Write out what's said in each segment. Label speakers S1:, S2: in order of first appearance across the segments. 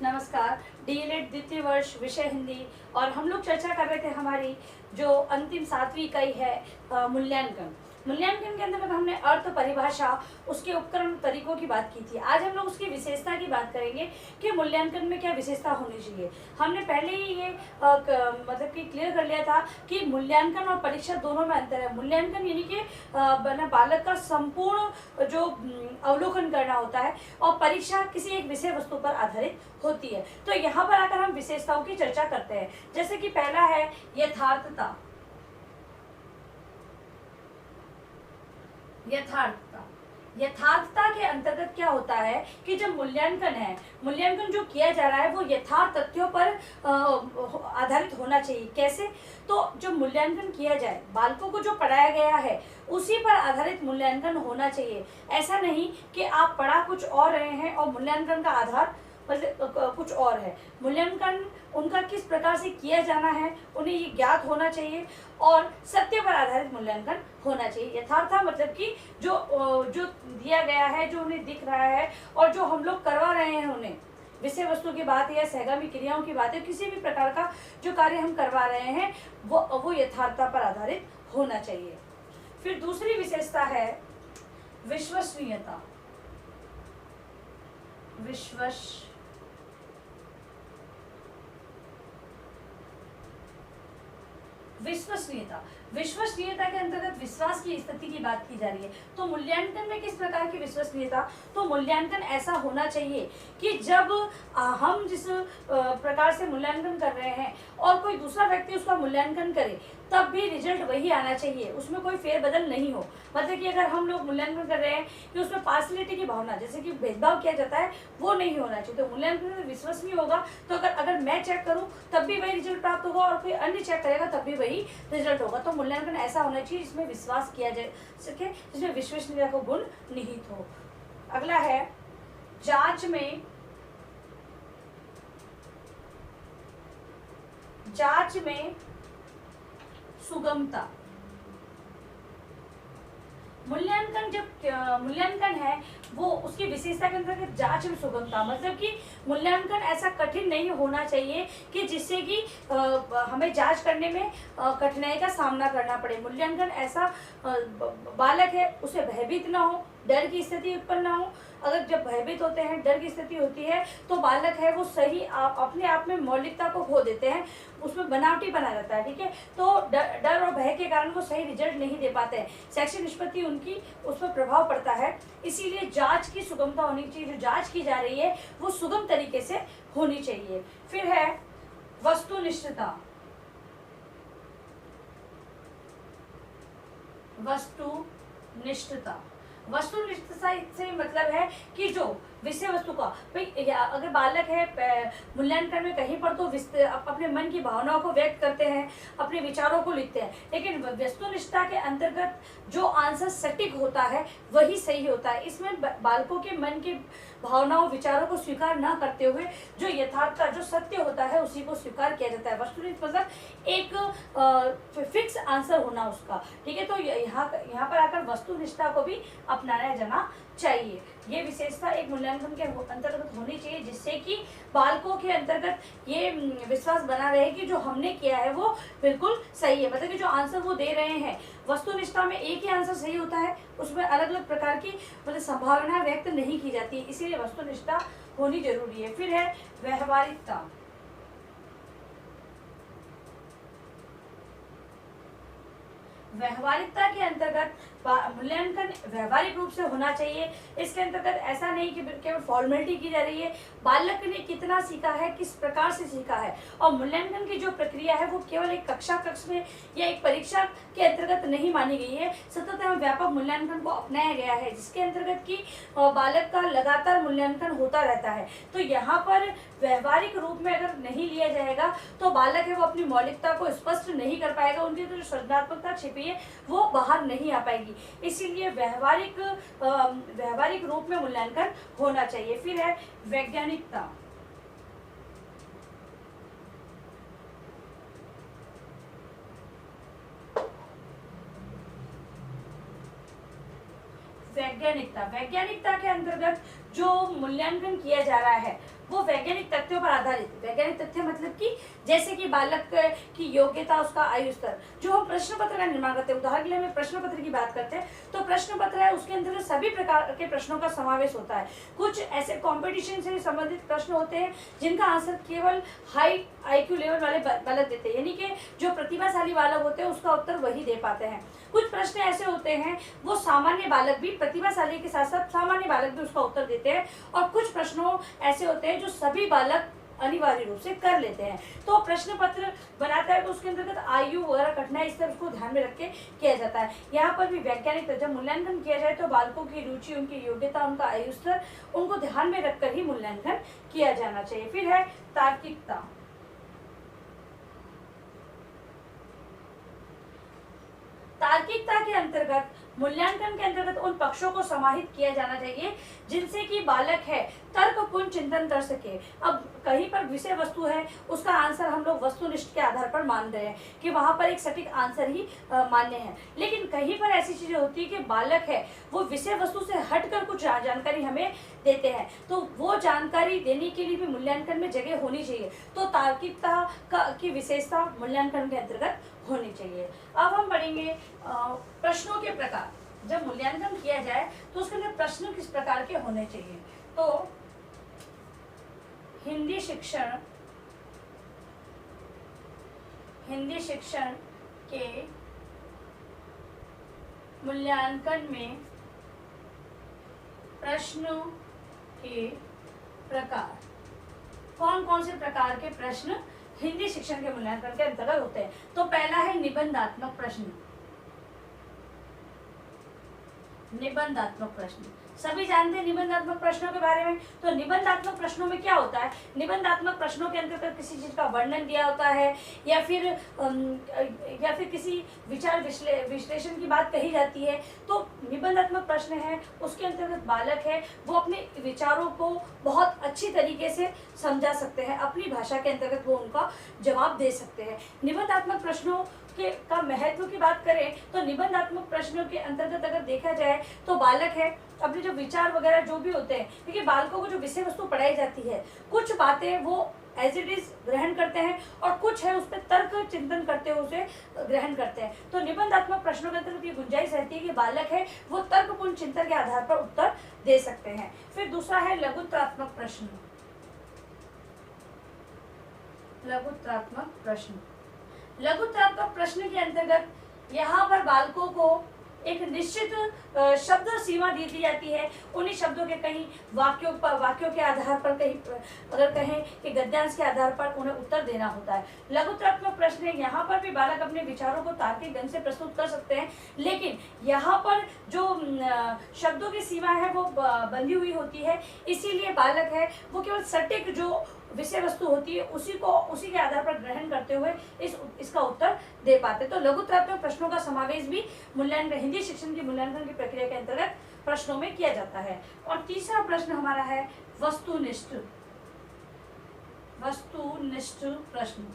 S1: नमस्कार। डीएलएड द्वितीय वर्ष विषय हिंदी। और हम लोग चर्चा कर रहे थे हमारी जो अंतिम 7वीं इकाई है मूल्यांकन। मूल्यांकन के अंतर्गत हमने अर्थ, परिभाषा, उसके उपकरण, तरीकों की बात की थी। आज हम लोग उसकी विशेषता की बात करेंगे कि मूल्यांकन में क्या विशेषता होनी चाहिए। हमने पहले ही ये मतलब कि क्लियर कर लिया था कि मूल्यांकन और परीक्षा दोनों में अंतर है। मूल्यांकन यानी कि बालक का संपूर्ण जो अवलोकन करना होता है, और परीक्षा किसी एक विषय वस्तु पर आधारित होती है। तो यहाँ पर आकर हम विशेषताओं की चर्चा करते हैं। जैसे कि पहला है यथार्थता। यथार्थता के अंतर्गत क्या होता है कि जब मूल्यांकन जो किया जा रहा है वो यथार्थ तथ्यों पर आधारित होना चाहिए। कैसे? तो जो मूल्यांकन किया जाए, बालकों को जो पढ़ाया गया है उसी पर आधारित मूल्यांकन होना चाहिए। ऐसा नहीं कि आप पढ़ा कुछ और रहे हैं और मूल्यांकन का आधार कुछ और है। मूल्यांकन उनका किस प्रकार से किया जाना है उन्हें ये ज्ञात होना चाहिए, और सत्य पर आधारित मूल्यांकन होना चाहिए। यथार्थ मतलब कि जो दिया गया है, जो उन्हें दिख रहा है और जो हम लोग करवा रहे हैं उन्हें, विषय वस्तु की बात है या सहगामी क्रियाओं की बात है, किसी भी प्रकार का जो कार्य हम करवा रहे हैं वो यथार्थता पर आधारित होना चाहिए। फिर दूसरी विशेषता है विश्वसनीयता। विश्वसनीयता के अंतर्गत विश्वास की स्थिति की बात की जा रही है। तो मूल्यांकन में किस प्रकार की विश्वसनीयता? तो मूल्यांकन ऐसा होना चाहिए कि जब हम जिस प्रकार से मूल्यांकन कर रहे हैं और कोई दूसरा व्यक्ति उसका मूल्यांकन करे, तब भी रिजल्ट वही आना चाहिए, उसमें कोई फेरबदल नहीं हो। मतलब कि अगर हम लोग मूल्यांकन कर रहे हैं कि उसमें पार्शलिटी की भावना, जैसे कि भेदभाव किया जाता है, वो नहीं होना चाहिए। तो मूल्यांकन विश्वसनीय होगा तो अगर मैं चेक करूं तब भी वही रिजल्ट प्राप्त होगा और कोई अन्य चेक करेगा तब भी वही रिजल्ट होगा। तो मूल्यांकन ऐसा होना चाहिए जिसमें विश्वास किया जा सके, जिसमें विश्वसनीयता का गुण निहित हो। अगला है जांच में सुगमता। मूल्यांकन है वो उसकी विशेषता के अंतर्गत जांच में सुगमता, मतलब कि मूल्यांकन ऐसा कठिन नहीं होना चाहिए कि जिससे कि हमें जांच करने में कठिनाई का सामना करना पड़े। मूल्यांकन ऐसा बालक है उसे भयभीत ना हो, डर की स्थिति उत्पन्न ना हो। अगर जब भयभीत होते हैं, डर की स्थिति होती है, तो बालक है वो सही अपने आप में मौलिकता को खो देते हैं, उसमें बनावटी बना रहता है। ठीक है, तो डर और भय के कारण वो सही रिजल्ट नहीं दे पाते हैं, शैक्षिक निष्पत्ति उनकी उस पर प्रभाव पड़ता है। इसीलिए जांच की सुगमता होनी चाहिए, जो जांच की जा रही है वो सुगम तरीके से होनी चाहिए। फिर है वस्तुनिष्ठता। वस्तुनिष्ठता से मतलब है कि जो विषय वस्तु का भाई, अगर बालक है मूल्यांकन में कहीं पर तो अपने मन की भावनाओं को व्यक्त करते हैं, अपने विचारों को लिखते हैं, लेकिन वस्तुनिष्ठता के अंतर्गत जो आंसर सटीक होता है वही सही होता है। इसमें बालकों के मन की भावनाओं, विचारों को स्वीकार न करते हुए जो यथार्थ, जो सत्य होता है उसी को स्वीकार किया जाता है। वस्तुनिष्ठ मतलब एक फिक्स आंसर होना उसका। ठीक है, तो यहाँ पर आकर वस्तुनिष्ठता को भी अपनाया जाना चाहिए। ये विशेषता एक मूल्यांकन के अंतर्गत होनी चाहिए, जिससे कि बालकों के अंतर्गत ये विश्वास बना रहे कि जो हमने किया है वो बिल्कुल सही है। मतलब कि जो आंसर वो दे रहे हैं, वस्तुनिष्ठता में एक ही आंसर सही होता है, उसमें अलग अलग प्रकार की मतलब संभावना व्यक्त नहीं की जाती है, इसीलिए वस्तुनिष्ठता होनी जरूरी है। फिर है व्यवहारिकता। व्यवहारिकता के अंतर्गत मूल्यांकन व्यवहारिक रूप से होना चाहिए। इसके अंतर्गत ऐसा नहीं कि केवल फॉर्मेलिटी की जा रही है, बालक ने कितना सीखा है, किस प्रकार से सीखा है। और मूल्यांकन की जो प्रक्रिया है वो केवल एक कक्ष में या एक परीक्षा के अंतर्गत नहीं मानी गई है, सतत एवं व्यापक मूल्यांकन को अपनाया गया है, जिसके अंतर्गत की बालक का लगातार मूल्यांकन होता रहता है। तो यहाँ पर व्यवहारिक रूप में अगर नहीं लिया जाएगा तो बालक है वो अपनी मौलिकता को स्पष्ट नहीं कर पाएगा, उनकी जो सृजनात्मकता छिपी है वो बाहर नहीं आ पाएगी। इसीलिए व्यवहारिक रूप में मूल्यांकन होना चाहिए। फिर है वैज्ञानिकता। वैज्ञानिकता के अंतर्गत जो मूल्यांकन किया जा रहा है वो वैज्ञानिक तथ्यों पर आधारित, वैज्ञानिक तथ्य मतलब कि जैसे कि बालक की योग्यता, उसका आयु स्तर, जो हम प्रश्न पत्र का निर्माण करते हैं, उदाहरण के लिए हमें प्रश्न पत्र की बात करते हैं तो प्रश्न पत्र है उसके अंदर सभी प्रकार के प्रश्नों का समावेश होता है। कुछ ऐसे कंपटीशन से संबंधित प्रश्न होते हैं जिनका आंसर केवल हाई IQ लेवल वाले बालक देते हैं, यानी कि जो प्रतिभाशाली बालक होते हैं उसका उत्तर वही दे पाते हैं। कुछ प्रश्न ऐसे होते हैं वो सामान्य बालक भी, प्रतिभाशाली के साथ साथ सामान्य बालक भी उसका उत्तर देते हैं, और कुछ प्रश्नों ऐसे होते हैं जो सभी बालक अनिवार्य रूप से कर लेते हैं। तो प्रश्न पत्र बनाता है तो उसके अंतर्गत आयु वगैरह कठिनाई स्तर उसको ध्यान में रख के किया जाता है। यहाँ पर भी वैज्ञानिक जब मूल्यांकन किया जाए तो बालकों की रुचि, उनकी योग्यता, उनका आयु स्तर, उनको ध्यान में रखकर ही मूल्यांकन किया जाना चाहिए। फिर है तार्किकता। तार्किकता के अंतर्गत मूल्यांकन के अंतर्गत उन पक्षों को समाहित किया जाना चाहिए जिनसे कि बालक है तर्कपूर्ण चिंतन कर सके। अब कहीं पर विषय वस्तु है उसका आंसर हम लोग वस्तुनिष्ठ के आधार पर मान रहे हैं कि वहां पर एक सटीक आंसर ही मान्य है, लेकिन कहीं पर ऐसी चीजें होती है कि बालक है वो विषय वस्तु से हटकर कुछ जानकारी हमें देते हैं, तो वो जानकारी देने के लिए भी मूल्यांकन में जगह होनी चाहिए। तो तार्किकता की विशेषता मूल्यांकन के अंतर्गत होनी चाहिए। अब हम पढ़ेंगे प्रश्नों के प्रकार। जब मूल्यांकन किया जाए तो उसके अंदर प्रश्न किस प्रकार के होने चाहिए। तो हिंदी शिक्षण के मूल्यांकन में प्रश्नों के प्रकार, कौन कौन से प्रकार के प्रश्न हिंदी शिक्षण के मूल्यांकन के अंतर्गत होते हैं। तो पहला है निबंधात्मक प्रश्न। निबंधात्मक प्रश्न सभी जानते हैं निबंधात्मक प्रश्नों के बारे में। तो निबंधात्मक प्रश्नों में क्या होता है, निबंधात्मक प्रश्नों के अंतर्गत किसी चीज का वर्णन दिया होता है या फिर किसी विचार विश्लेषण की बात कही जाती है। तो निबंधात्मक प्रश्न है उसके अंतर्गत बालक है वो अपने विचारों को बहुत अच्छी तरीके से समझा सकते हैं, अपनी भाषा के अंतर्गत वो उनका जवाब दे सकते हैं। निबंधात्मक प्रश्नों का महत्व की बात करें तो निबंधात्मक प्रश्नों के अंतर्गत अगर देखा जाए तो बालक है अपने जो विचार वगैरह जो भी होते हैं, क्योंकि बालकों को जो विषय वस्तु पढ़ाई जाती है कुछ बातें वो एज इट इज ग्रहण करते हैं और कुछ है उस पर तर्क चिंतन करते हुए उसे ग्रहण करते हैं। तो निबंधात्मक प्रश्नों के अंतर्गत ये गुंजाइश रहती है कि बालक है वो तर्कपूर्ण चिंतन के आधार पर उत्तर दे सकते हैं। फिर दूसरा है लघुत्रात्मक प्रश्न। लघुत्रात्मक प्रश्न के अंतर्गत यहाँ पर बालकों को एक निश्चित शब्द सीमा दी जाती है। उन्हीं शब्दों के कहीं वाक्यों के आधार पर, कहीं अगर कहें कि गद्यांश के आधार पर उन्हें उत्तर देना होता है। लघुत्रात्मक प्रश्न है यहाँ पर भी बालक अपने विचारों को तार्किक ढंग से प्रस्तुत कर सकते हैं, लेकिन यहाँ पर जो शब्दों की सीमा है वो बंधी हुई होती है, इसीलिए बालक है वो केवल सटीक जो विषय वस्तु होती है उसी के आधार पर ग्रहण करते हुए इसका उत्तर दे पाते। तो लघुत्रात्मक प्रश्नों का समावेश भी मूल्यांकन, हिंदी शिक्षण की मूल्यांकन की प्रक्रिया के अंतर्गत प्रश्नों में किया जाता है। और तीसरा प्रश्न हमारा है वस्तुनिष्ठ प्रश्न।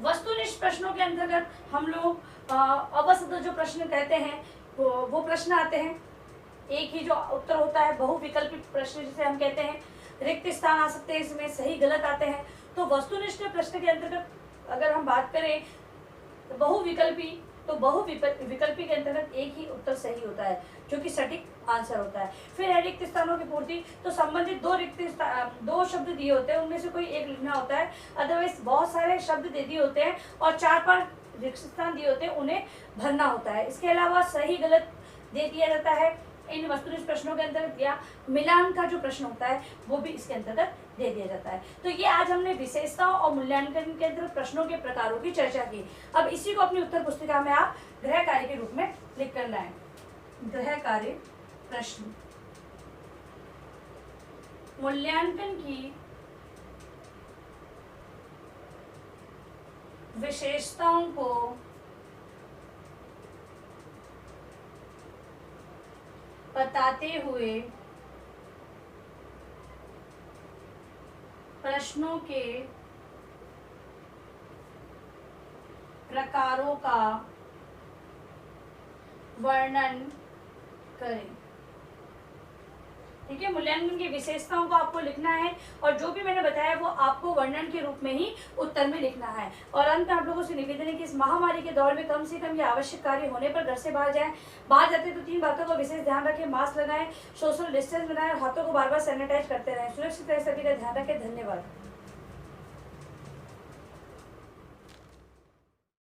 S1: वस्तुनिष्ठ प्रश्नों के अंतर्गत हम लोग अवसद जो प्रश्न कहते हैं वो प्रश्न आते हैं। एक ही जो उत्तर होता है, बहुविकल्पी प्रश्न जिसे हम कहते हैं, रिक्त स्थान आ सकते हैं, इसमें सही गलत आते हैं। तो वस्तुनिष्ठ प्रश्न के अंतर्गत अगर हम बात करें तो बहुविकल्पी के अंतर्गत एक ही उत्तर सही होता है जो कि सटीक आंसर होता है। फिर है रिक्त स्थानों की पूर्ति। तो संबंधित दो शब्द दिए होते हैं, उनमें से कोई एक लिखना होता है, अदरवाइज बहुत सारे शब्द दे दिए होते हैं और 4-5 रिक्त स्थान दिए होते हैं, उन्हें भरना होता है। इसके अलावा सही गलत दे दिया जाता है इन वस्तुनिष्ठ प्रश्नों के अंतर्गत, या मिलान का जो प्रश्न होता है वो भी इसके अंतर्गत दे दिया जाता है। तो ये आज हमने विशेषताओं और मूल्यांकन के अंतर्गत प्रश्नों के प्रकारों की चर्चा की। अब इसी को अपनी उत्तर पुस्तिका में आप गृह कार्य के रूप में लिख कर लाएं। गृह कार्य प्रश्न, मूल्यांकन की विशेषताओं को बताते हुए प्रश्नों के प्रकारों का वर्णन करें। ठीक है, मूल्यांकन की विशेषताओं को आपको लिखना है और जो भी मैंने बताया वो आपको वर्णन के रूप में ही उत्तर में लिखना है। और अंत में आप लोगों से निवेदन है कि इस महामारी के दौर में कम से कम ये आवश्यक कार्य होने पर घर से बाहर जाएं। बाहर जाते तो 3 बातों का विशेष ध्यान रखें, मास्क लगाएं, सोशल डिस्टेंस बनाएं और हाथों को बार बार सैनिटाइज करते रहें। सुरक्षित रहे, सभी का ध्यान रखें। धन्यवाद।